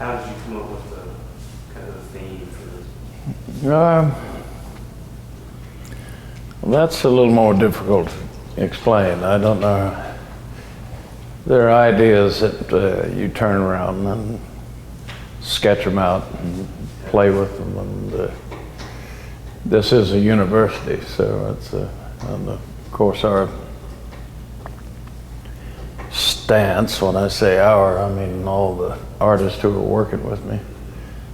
How did you come up with the kind of the theme for this? Well, that's a little more difficult to explain. I don't know. There are ideas that you turn around and sketch them out and play with them. And this is a university, so it's and of course our stance. When I say our, I mean all the artists who are working with me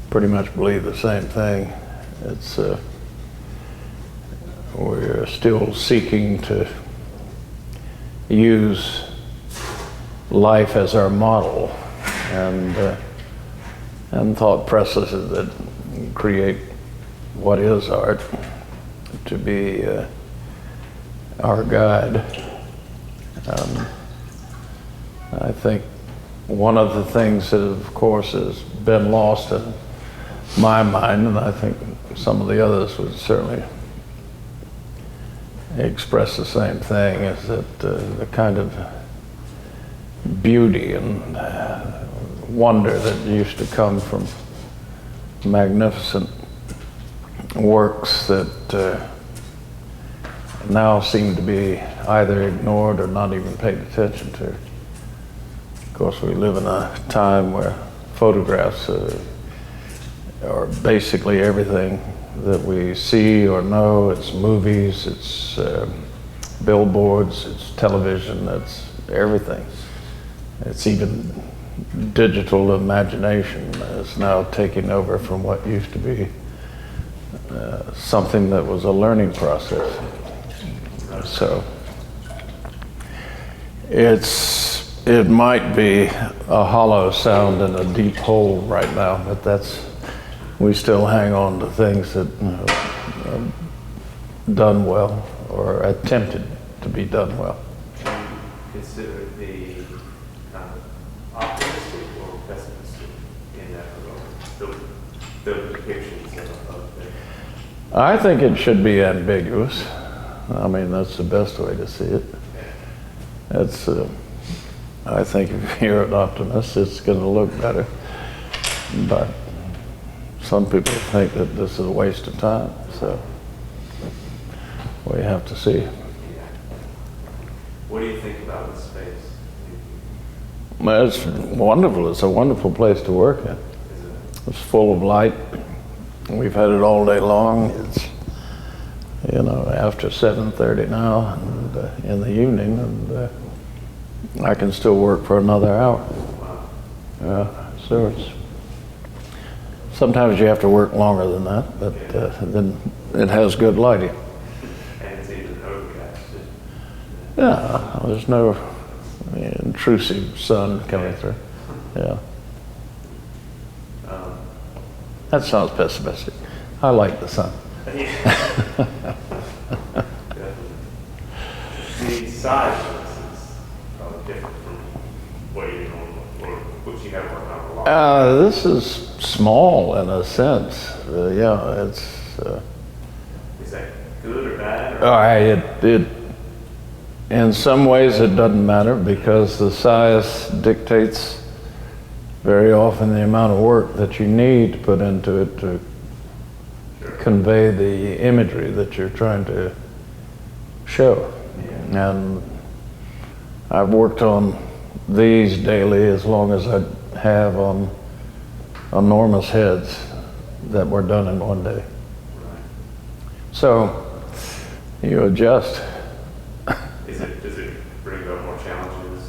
pretty much believe the same thing. It's we're still seeking to use life as our model, and thought processes that create what is art to be our guide. I think one of the things that, of course, has been lost in my mind, and I think some of the others would certainly express the same thing, is that the kind of beauty and wonder that used to come from magnificent works that now seem to be either ignored or not even paid attention to. Of course, we live in a time where photographs are basically everything that we see or know. It's movies, it's billboards, it's television, it's everything. It's even digital imagination is now taking over from what used to be something that was a learning process. So it might be a hollow sound in a deep hole right now, but we still hang on to things that are done well or attempted to be done well. Do you consider the kind of optimistic or pessimistic in that regard? The depictions of it? I think it should be ambiguous. I mean, that's the best way to see it. It's, I think if you're an optimist, it's going to look better. But some people think that this is a waste of time, so we have to see. What do you think about the space? Well, it's wonderful. It's a wonderful place to work in. It's full of light. We've had it all day long. It's, after 7:30 now, and in the evening, and I can still work for another hour. So sometimes you have to work longer than that, but then it has good lighting. And it's even overcast. Yeah, there's no intrusive sun coming through. Yeah. That sounds pessimistic. I like the sun. The size of this is probably different from what you what you have worked on a lot. This is small in a sense. Yeah, it's. Is that good or bad? In some ways it doesn't matter, because the size dictates very often the amount of work that you need to put into it to convey the imagery that you're trying to show. And I've worked on these daily as long as I have on enormous heads that were done in one day. So you adjust. Does it bring about more challenges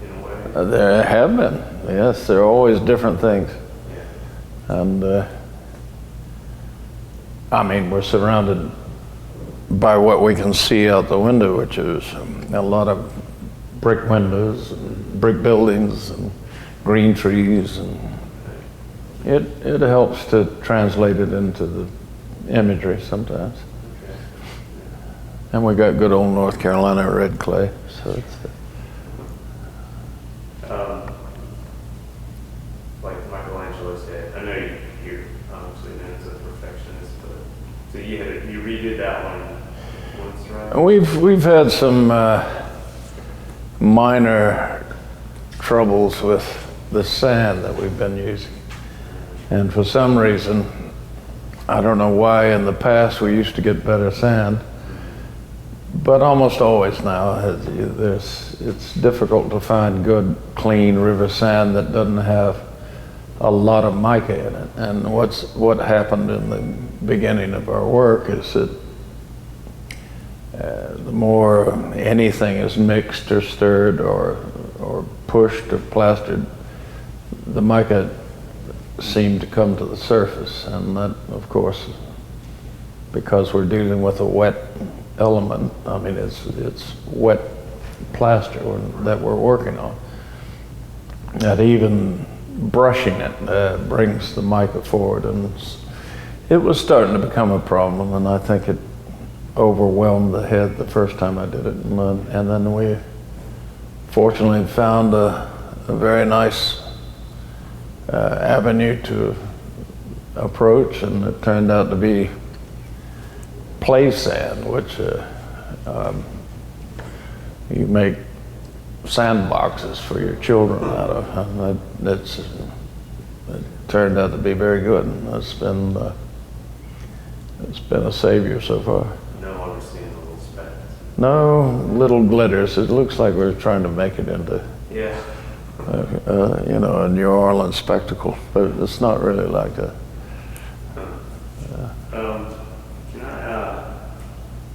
in a way? There have been, yes. There are always different things. Yeah. And I mean, we're surrounded by what we can see out the window, which is a lot of brick windows, and brick buildings, and green trees, and it helps to translate it into the imagery sometimes. Okay. And we got good old North Carolina red clay, so it's. Like Michelangelo said, I know you're obviously known as a perfectionist, but so you redid that one once, right? We've had some minor troubles with the sand that we've been using. And for some reason, I don't know why in the past we used to get better sand, but almost always now it's difficult to find good, clean river sand that doesn't have a lot of mica in it. And what happened in the beginning of our work is that the more anything is mixed or stirred or pushed or plastered, the mica seemed to come to the surface. And that, of course, because we're dealing with a wet element, I mean, it's wet plaster that we're working on, that even brushing it brings the mica forward. And it was starting to become a problem, and I think it overwhelmed the head the first time I did it. And then we fortunately found a very nice avenue to approach, and it turned out to be play sand, which you make sandboxes for your children out of, and it turned out to be very good. And it's been a savior so far. No longer seeing the little specks. No little glitters. It looks like we're trying to make it into, Yeah. a New Orleans spectacle, but it's not really like that. Can I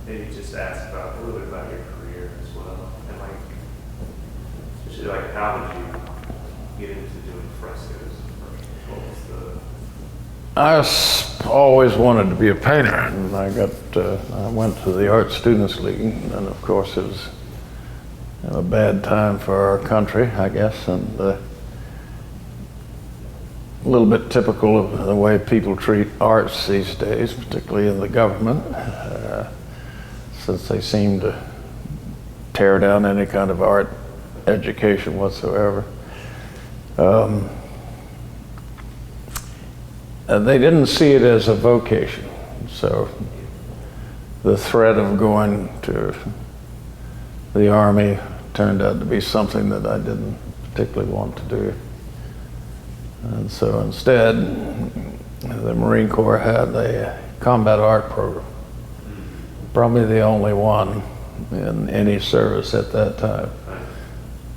maybe just ask about a little bit about your career as well, and especially how did you get into doing frescoes? What was the Always wanted to be a painter, and I went to the Art Students League, and of course it was a bad time for our country, I guess, and a little bit typical of the way people treat arts these days, particularly in the government, since they seem to tear down any kind of art education whatsoever. And they didn't see it as a vocation, so the threat of going to the Army turned out to be something that I didn't particularly want to do. And so instead, the Marine Corps had a combat art program, probably the only one in any service at that time.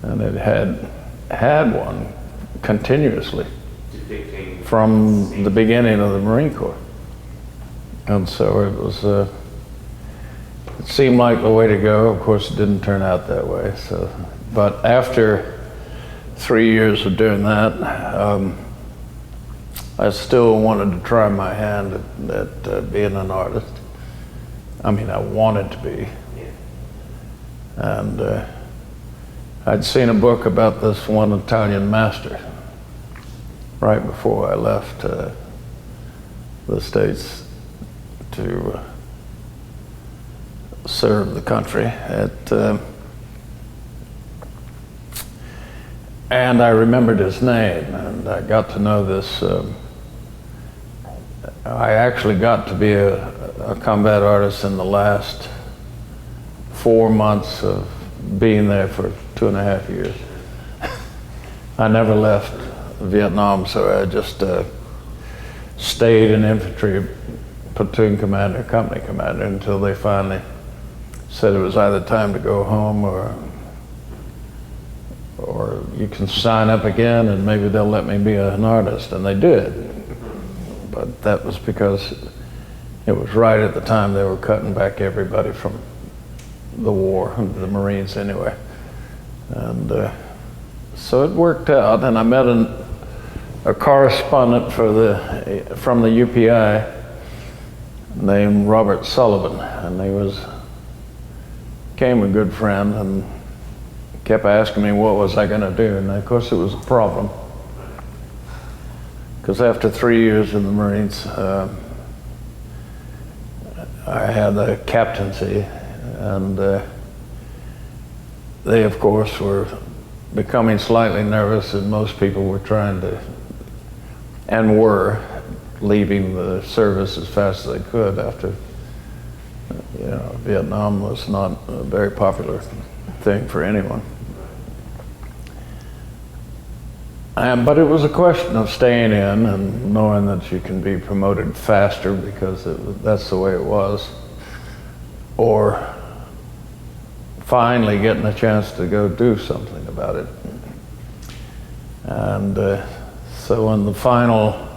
And it had one continuously from the beginning of the Marine Corps. And so it seemed like the way to go. Of course, it didn't turn out that way. But after 3 years of doing that, I still wanted to try my hand at being an artist. I mean, I wanted to be. And I'd seen a book about this one Italian master right before I left the States to serve the country and I remembered his name, and I got to know this. I actually got to be a combat artist in the last 4 months of being there for 2.5 years. I never left Vietnam, so I just stayed in infantry, platoon commander, company commander, until they finally said it was either time to go home or you can sign up again and maybe they'll let me be an artist. And they did. But that was because it was right at the time they were cutting back everybody from the war, the Marines anyway. And so it worked out, and I met a correspondent from the UPI named Robert Sullivan, and he became a good friend and kept asking me what was I going to do. And of course it was a problem, because after 3 years in the Marines, I had a captaincy, and they of course were becoming slightly nervous, and most people were trying to, and were, leaving the service as fast as they could after, Vietnam was not a very popular thing for anyone. But it was a question of staying in and knowing that you can be promoted faster because that's the way it was, or finally getting a chance to go do something about it. And so in the final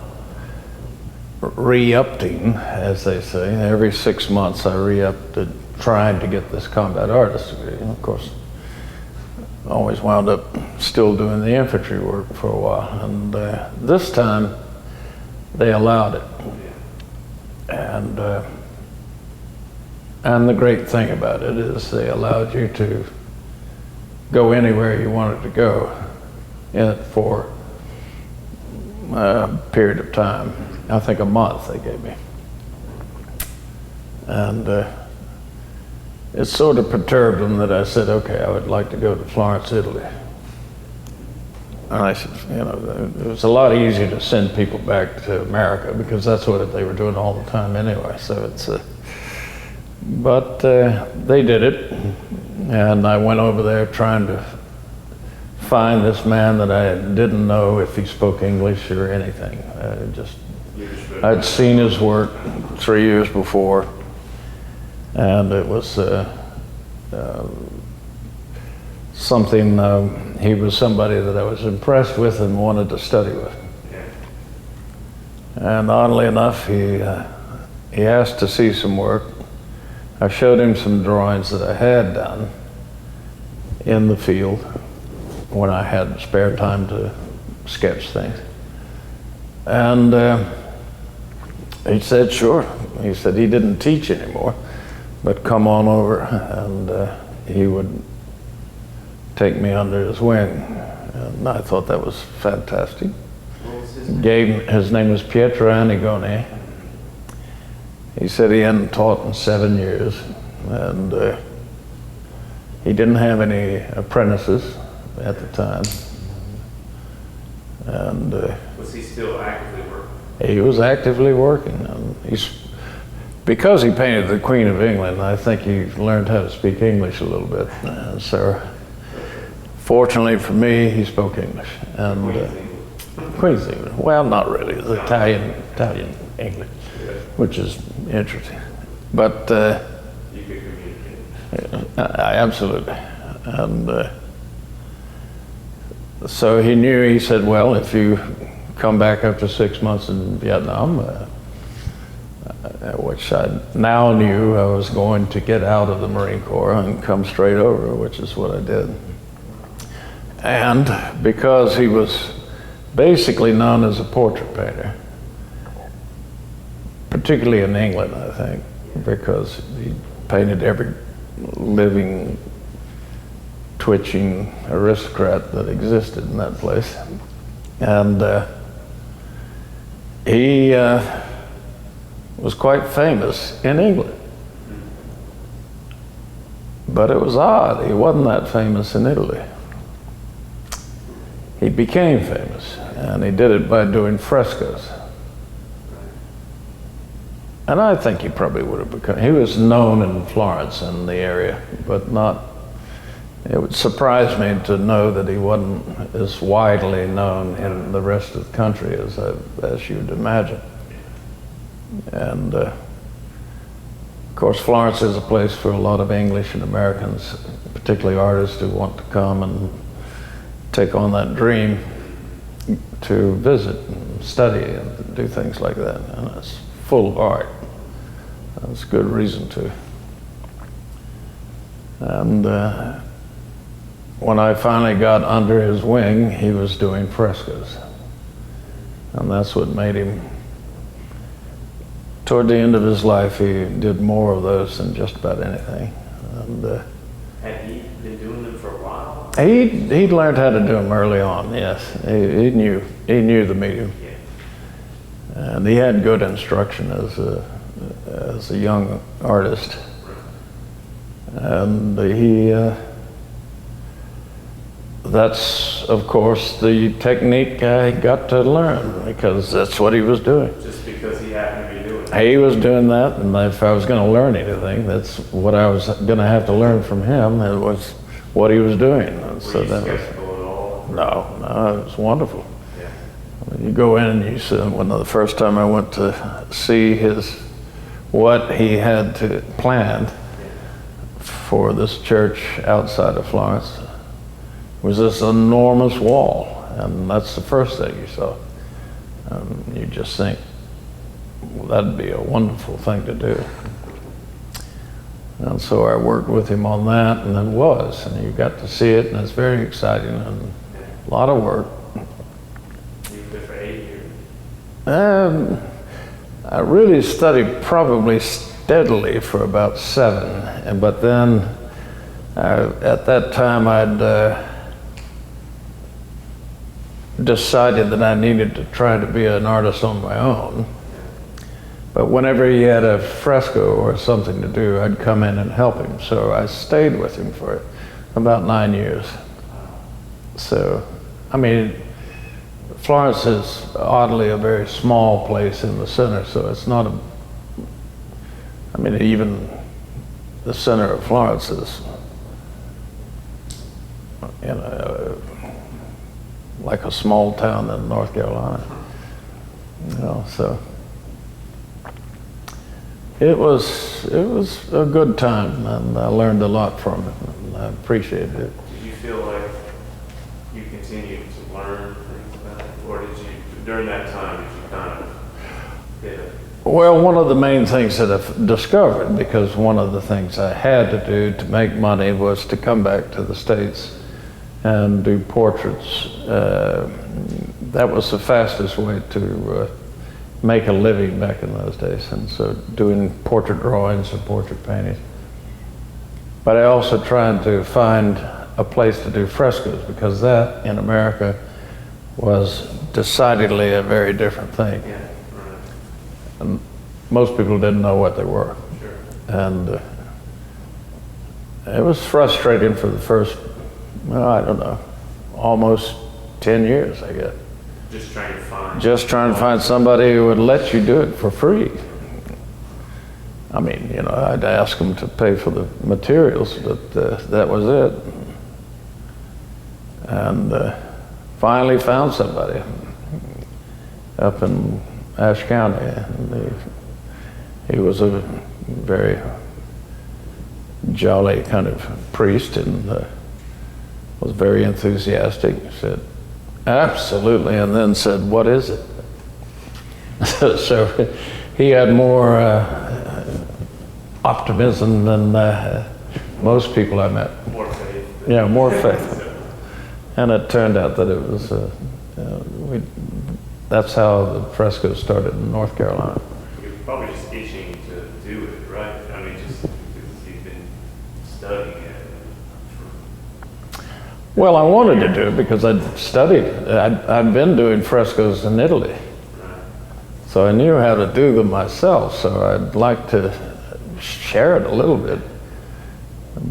re-upping, as they say, every 6 months I re-upped it, trying to get this combat artist degree. And of course, always wound up still doing the infantry work for a while. And this time they allowed it. And the great thing about it is they allowed you to go anywhere you wanted to go in it for a period of time. I think a month they gave me. And it sort of perturbed them that I said, okay, I would like to go to Florence, Italy. And I said, you know, it was a lot easier to send people back to America because that's what they were doing all the time anyway. So it's, but they did it. And I went over there trying to find this man that I didn't know if he spoke English or anything. I'd seen his work 3 years before, and it was something, he was somebody that I was impressed with and wanted to study with. And oddly enough, he asked to see some work. I showed him some drawings that I had done in the field when I had spare time to sketch things. And he said, sure. He said he didn't teach anymore, but come on over, and he would take me under his wing. And I thought that was fantastic. What was his name? His name was Pietro Anigone. He said he hadn't taught in 7 years, and he didn't have any apprentices at the time. And Was he still actively working? he was actively working. And because he painted the Queen of England, I think he learned how to speak English a little bit. So fortunately for me, he spoke English. And Queen's English. Well, not really. It's Italian English, which is interesting. But You could communicate. absolutely. And so he knew, he said, well, if you come back after 6 months in Vietnam, which I now knew I was going to get out of the Marine Corps and come straight over, which is what I did. And because he was basically known as a portrait painter, particularly in England, I think, because he painted every living, twitching aristocrat that existed in that place. And he was quite famous in England. But it was odd, he wasn't that famous in Italy. He became famous, and he did it by doing frescoes. And I think he probably would have become, he was known in Florence and the area, but not, it would surprise me to know that he wasn't as widely known in the rest of the country as you'd imagine. And of course, Florence is a place for a lot of English and Americans, particularly artists who want to come and take on that dream to visit and study and do things like that. And it's full of art. That's a good reason to. And when I finally got under his wing, he was doing frescoes. And that's what made him, toward the end of his life, he did more of those than just about anything. And Had he been doing them for a while? he'd learned how to do them early on, yes. He knew the medium. Yeah. And he had good instruction as a young artist. And that's, of course, the technique I got to learn, because that's what he was doing. Just because he happened to be doing it? He was doing that, and if I was going to learn anything, that's what I was going to have to learn from him. It was what he was doing. And so Were you that skeptical at all? no, it was wonderful. You go in and you see, when the first time I went to see what he had to planned for this church outside of Florence was this enormous wall, and that's the first thing you saw. You just think, well, that'd be a wonderful thing to do. And so I worked with him on that, and you got to see it, and it's very exciting and a lot of work. You were there for 8 years? I really studied probably steadily for about 7, but then at that time I'd decided that I needed to try to be an artist on my own. But whenever he had a fresco or something to do, I'd come in and help him. So I stayed with him for about 9 years. So, I mean, Florence is oddly a very small place in the center, so it's not even the center of Florence is, like a small town in North Carolina. So it was a good time, and I learned a lot from it, and I appreciated it. Did you feel like you continued to learn things about it, or did you, during that time, did you kind of get it? Well, one of the main things that I've discovered, because one of the things I had to do to make money was to come back to the States and do portraits. That was the fastest way to make a living back in those days, and so doing portrait drawings and portrait paintings. But I also tried to find a place to do frescoes, because that in America was decidedly a very different thing. Yeah, right. And most people didn't know what they were. Sure. And it was frustrating for the first, well, I don't know, almost 10 years, I guess. Just trying to find somebody who would let you do it for free. I mean, I'd ask them to pay for the materials, but that was it. And finally found somebody up in Ashe County. And he was a very jolly kind of priest, and was very enthusiastic. He said, absolutely, and then said, what is it? So he had more optimism than most people I met. More faith. Yeah, more faith. And it turned out that it was, that's how the frescoes started in North Carolina. You're probably just itching to do it, right? I mean, just because you've been studying it. Well, I wanted to do it because I'd studied. I'd been doing frescoes in Italy. Right. So I knew how to do them myself, so I'd like to share it a little bit.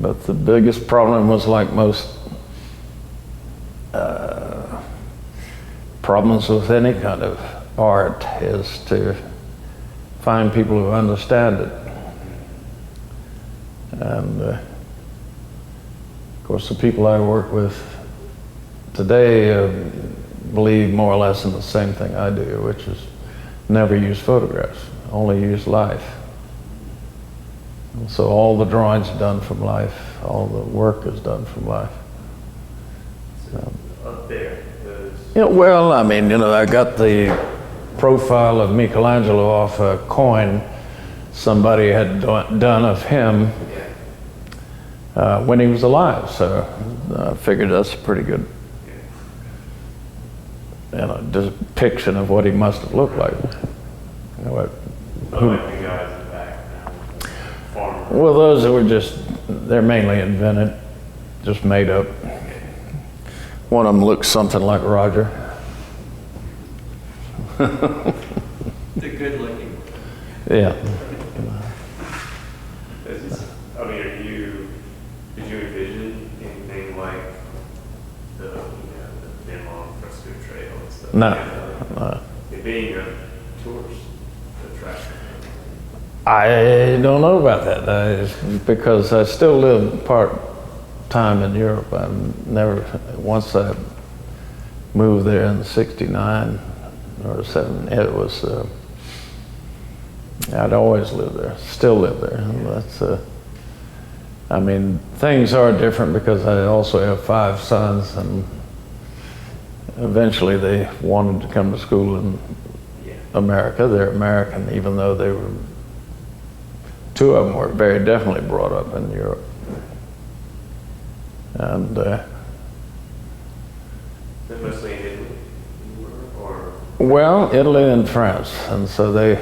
But the biggest problem was, like most problems with any kind of art, is to find people who understand it. And of course, the people I work with today believe more or less in the same thing I do, which is never use photographs, only use life. And so all the drawings are done from life, all the work is done from life. Up there. Well, I mean, I got the profile of Michelangelo off a coin somebody had done of him when he was alive, so I figured that's a pretty good depiction of what he must have looked like. Like the guys in the back now, farmers. Well, those they're mainly invented, just made up. One of them looks something like Roger. They're good looking. Yeah. Did you envision anything like the Denmark fresco trail and stuff? No. It being a tourist attraction. I don't know about that, because I still live part-time in Europe. Once I moved there in '69, or 7. It was, I'd always lived there, still live there. And that's, I mean, things are different because I also have 5 sons, and eventually they wanted to come to school in America. They're American, even though they were, 2 of them were very definitely brought up in Europe. And they're mostly in Italy, or? well, Italy and France, and so they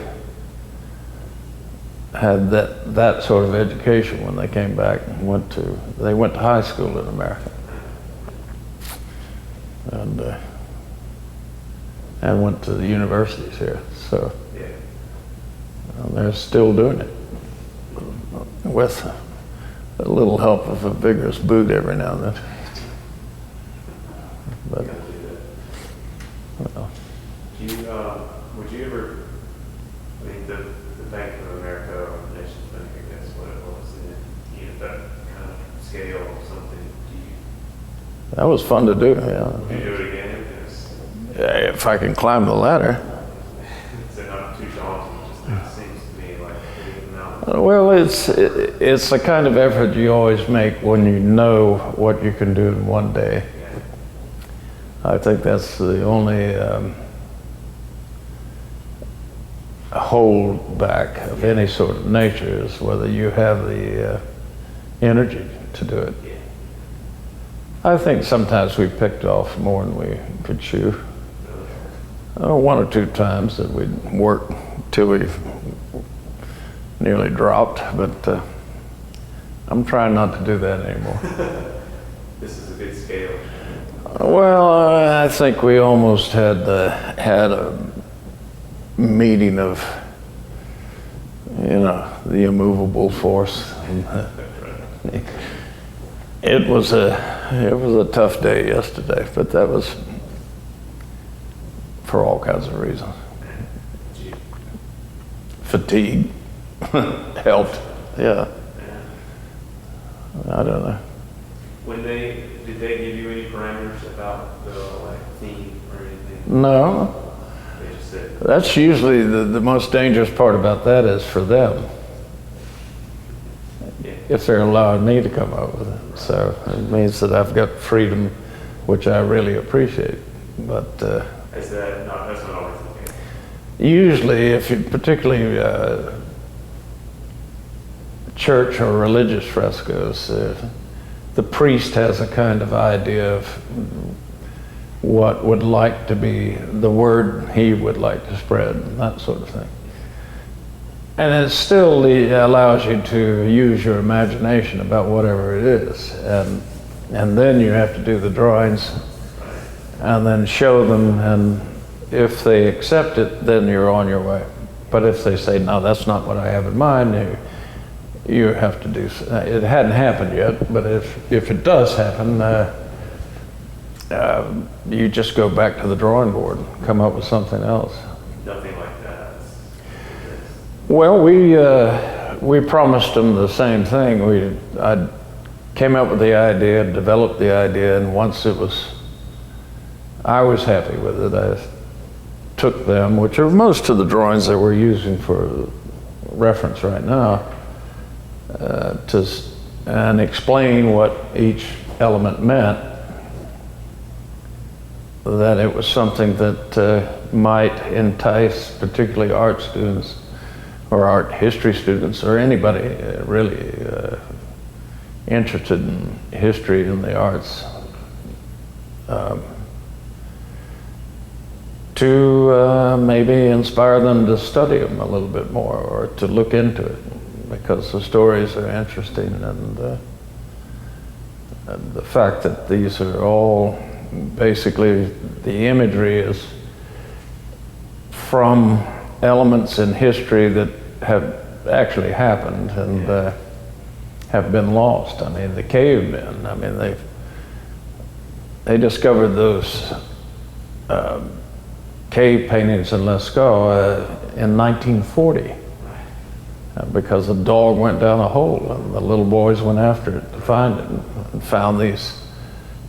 had that sort of education when they came back and went to high school in America, and went to the universities here. So they're still doing it with a little help of a vigorous boot every now and then. But well. Do you, would you ever, I mean, the Bank of America or the Nation's Bank, I guess, what it was, and you know, that kind of scale or something, That was fun to do, yeah. do you do it again? Yeah, if I can climb the ladder. They're not too daunting, it seems to me like hitting the mountain. Well, it's the kind of effort you always make when you know what you can do in one day. I think that's the only hold back of any sort of nature, is whether you have the energy to do it. I think sometimes we picked off more than we could chew. 1 or 2 times that we'd work till we nearly dropped, but I'm trying not to do that anymore. This is a good scale. Well, I think we almost had a meeting of, you know, the immovable force. It was a tough day yesterday, but that was for all kinds of reasons. Fatigue helped. Yeah. I don't know. Did they give you any parameters about the theme or anything? No. They just said, That's usually the most dangerous part about that is for them. If they're allowing me to come up with it. So it means that I've got freedom, which I really appreciate. But that's not always the case. usually, if you particularly church or religious frescoes, the priest has a kind of idea of what would like to be the word he would like to spread, and that sort of thing. And it still allows you to use your imagination about whatever it is. And then you have to do the drawings and then show them, and if they accept it, then you're on your way. But if they say, no, that's not what I have in mind, you have to do, it hadn't happened yet, but if it does happen, you just go back to the drawing board and come up with something else. Nothing like that. Well, we promised them the same thing. I came up with the idea, developed the idea, and once I was happy with it. I took them, which are most of the drawings that we're using for reference right now, and explain what each element meant, that it was something that might entice particularly art students or art history students or anybody really interested in history and the arts to maybe inspire them to study them a little bit more or to look into it, because the stories are interesting, and the fact that these are all basically, the imagery is from elements in history that have actually happened and have been lost. I mean, the cavemen, I mean, they discovered those cave paintings in Lascaux in 1940 because a dog went down a hole and the little boys went after it to find it and found these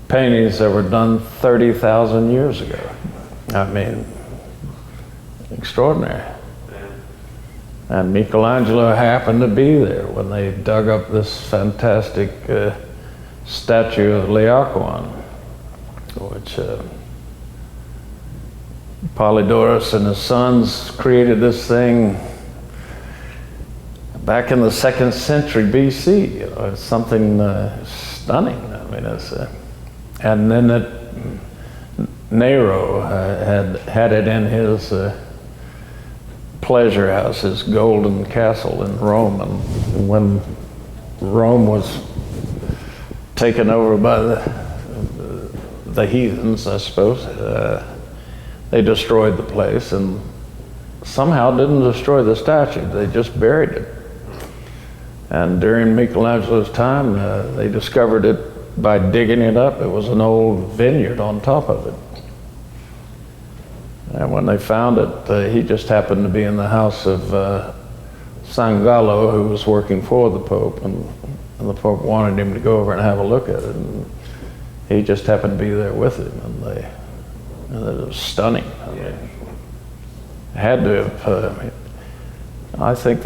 paintings that were done 30,000 years ago. I mean, extraordinary. Yeah. And Michelangelo happened to be there when they dug up this fantastic statue of Laocoon, which Polydorus and his sons created this thing back in the 2nd century BC. You know, it's something stunning. I mean, and then Nero had it in his pleasure house, his golden castle in Rome. And when Rome was taken over by the heathens, I suppose, they destroyed the place and somehow didn't destroy the statue. They just buried it. And during Michelangelo's time, they discovered it by digging it up. It was an old vineyard on top of it. And when they found it, he just happened to be in the house of San Gallo, who was working for the Pope, and the Pope wanted him to go over and have a look at it. And he just happened to be there with him, and it was stunning. I mean, had to have, I think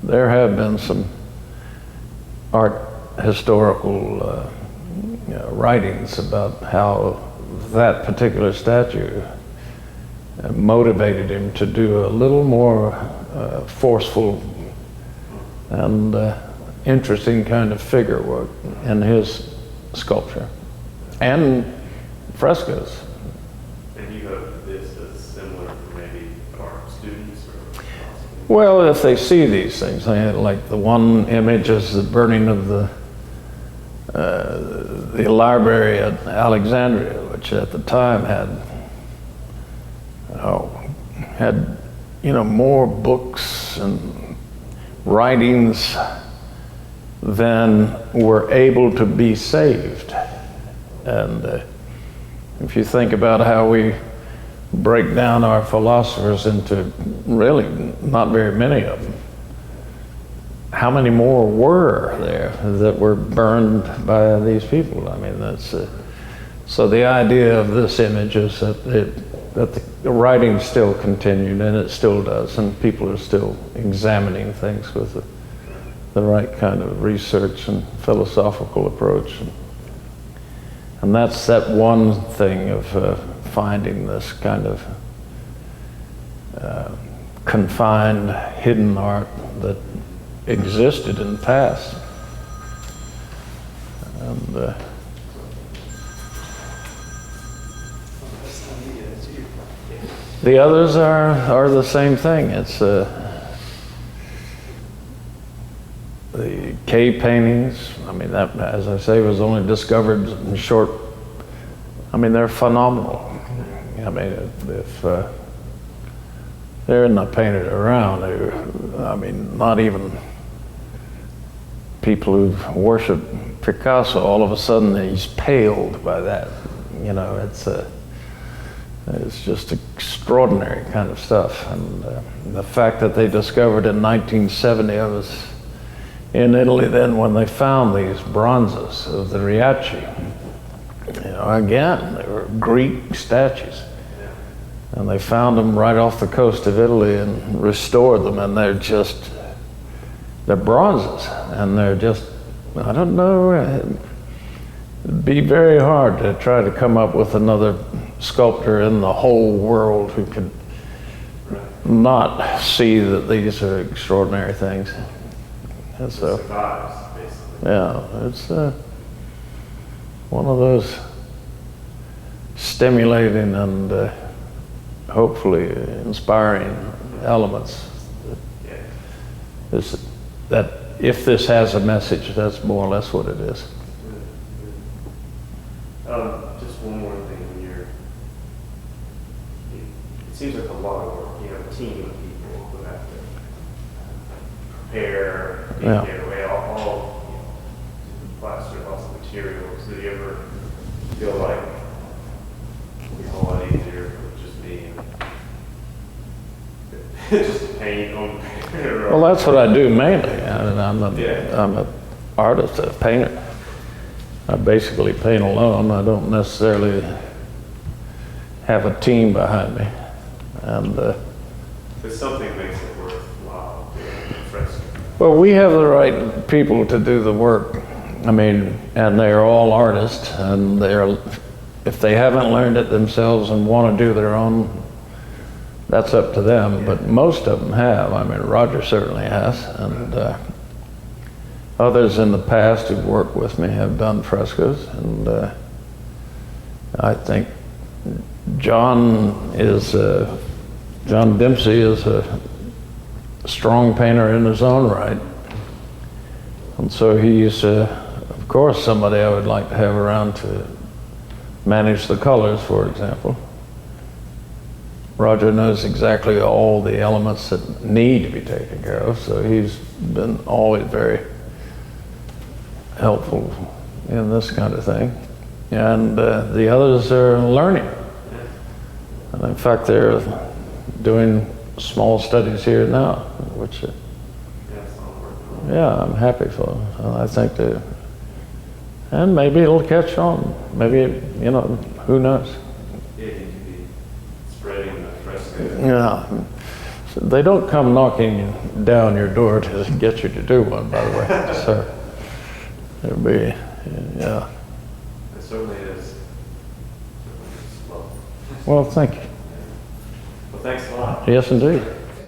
there have been some art historical writings about how that particular statue motivated him to do a little more forceful and interesting kind of figure work in his sculpture and frescoes. And you hope this is similar for maybe art students or? Well, if they see these things, like the one image is the burning of the library at Alexandria, which at the time had more books and writings than were able to be saved. And if you think about how we break down our philosophers into really not very many of them, how many more were there that were burned by these people? I mean, that's so the idea of this image is that the writing still continued, and it still does, and people are still examining things with the right kind of research and philosophical approach. And that's that one thing of finding this kind of confined, hidden art that existed in the past. And the others are the same thing. It's the cave paintings. I mean, that, as I say, was only discovered in short. I mean, they're phenomenal. I mean, if they're not painted around, I mean, not even people who worship Picasso, all of a sudden he's paled by that. You know, it's just extraordinary kind of stuff. And the fact that they discovered in 1970, I was in Italy then when they found these bronzes of the Riachi. You know, again, they were Greek statues. And they found them right off the coast of Italy and restored them, and they're bronzes, and they're just, I don't know, it'd be very hard to try to come up with another sculptor in the whole world who could not see that these are extraordinary things. And so, Survives, basically. yeah, it's one of those stimulating and hopefully inspiring elements. Is that if this has a message, that's more or less what it is. Just one more thing. It seems like a lot of work. You have a team of people who have to prepare, get away all plaster, all the materials. Do you ever feel like it's a lot easier for just me just paint on paper? Well, that's what I do mainly. I'm an artist, a painter. I basically paint alone. I don't necessarily have a team behind me. And If something makes it worthwhile, doing fresco. well, we have the right people to do the work. I mean, and they're all artists, and if they haven't learned it themselves and want to do their own, that's up to them. But most of them have. I mean, Roger certainly has, and others in the past who've worked with me have done frescoes, and I think John Dempsey is a strong painter in his own right, and so he's of course somebody I would like to have around to manage the colors, for example. Roger knows exactly all the elements that need to be taken care of, so he's been always very helpful in this kind of thing. And the others are learning. And in fact, they're doing small studies here now, which, yeah, I'm happy for them. And I think and maybe it'll catch on. Maybe, you know, who knows? Yeah, you could be spreading the fresco. Yeah. So they don't come knocking down your door to get you to do one, by the way. So it'll be, yeah. It certainly is. Well, Well, thank you. well, thanks a lot. Yes, indeed.